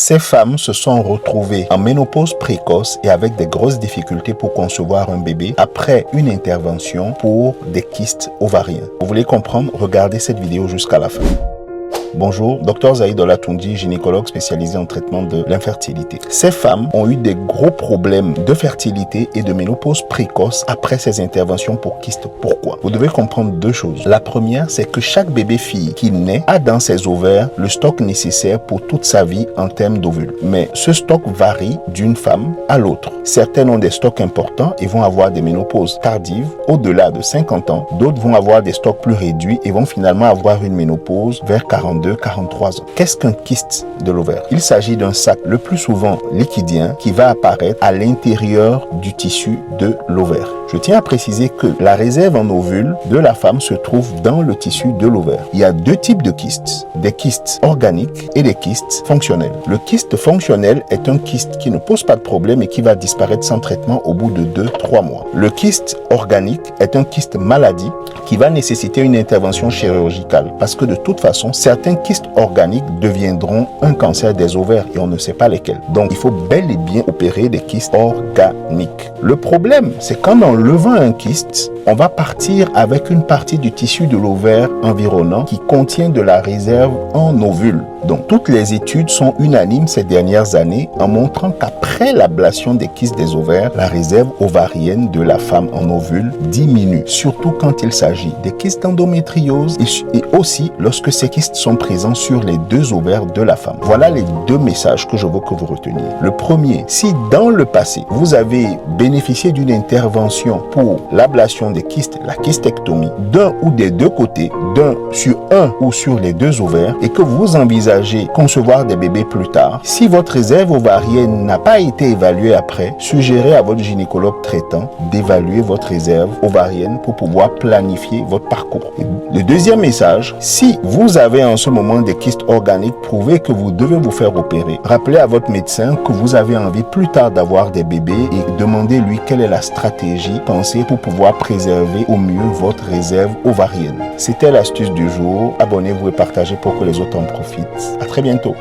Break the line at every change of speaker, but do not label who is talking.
Ces femmes se sont retrouvées en ménopause précoce et avec des grosses difficultés pour concevoir un bébé après une intervention pour des kystes ovariens. Vous voulez comprendre? Regardez cette vidéo jusqu'à la fin. Bonjour, Dr Zaïd Olatundi, gynécologue spécialisé en traitement de l'infertilité. Ces femmes ont eu des gros problèmes de fertilité et de ménopause précoce après ces interventions pour kystes. Pourquoi? Vous devez comprendre deux choses. La première, c'est que chaque bébé fille qui naît a dans ses ovaires le stock nécessaire pour toute sa vie en termes d'ovules. Mais ce stock varie d'une femme à l'autre. Certaines ont des stocks importants et vont avoir des ménopauses tardives au-delà de 50 ans. D'autres vont avoir des stocks plus réduits et vont finalement avoir une ménopause vers 42-43 ans. Qu'est-ce qu'un kyste de l'ovaire? Il s'agit d'un sac, le plus souvent liquidien, qui va apparaître à l'intérieur du tissu de l'ovaire. Je tiens à préciser que la réserve en ovules de la femme se trouve dans le tissu de l'ovaire. Il y a deux types de kystes, des kystes organiques et des kystes fonctionnels. Le kyste fonctionnel est un kyste qui ne pose pas de problème et qui va disparaître sans traitement au bout de 2-3 mois. Le kyste organique est un kyste maladie qui va nécessiter une intervention chirurgicale parce que de toute façon, certains kystes organiques deviendront un cancer des ovaires et on ne sait pas lesquels. Donc, il faut bel et bien opérer des kystes organiques. Le problème, c'est qu'en enlevant un kyste, on va partir avec une partie du tissu de l'ovaire environnant qui contient de la réserve en ovules. Donc, toutes les études sont unanimes ces dernières années en montrant qu'après l'ablation des kystes des ovaires, la réserve ovarienne de la femme en ovules diminue, surtout quand il s'agit des kystes d'endométriose et aussi lorsque ces kystes sont présents sur les deux ovaires de la femme. Voilà les deux messages que je veux que vous reteniez. Le premier, si dans le passé, vous avez bénéficié d'une intervention pour l'ablation des kystes, la kystectomie, d'un ou des deux côtés, sur un ou sur les deux ovaires, et que vous envisagez concevoir des bébés plus tard, si votre réserve ovarienne n'a pas été évaluée après, suggérez à votre gynécologue traitant d'évaluer votre réserve ovarienne pour pouvoir planifier votre parcours. Et le deuxième message, si vous avez en ce moment des kystes organiques, prouvez que vous devez vous faire opérer. Rappelez à votre médecin que vous avez envie plus tard d'avoir des bébés et demandez-lui quelle est la stratégie pensée pour pouvoir préserver au mieux votre réserve ovarienne. C'était l'astuce du jour. Abonnez-vous et partagez pour que les autres en profitent. À très bientôt.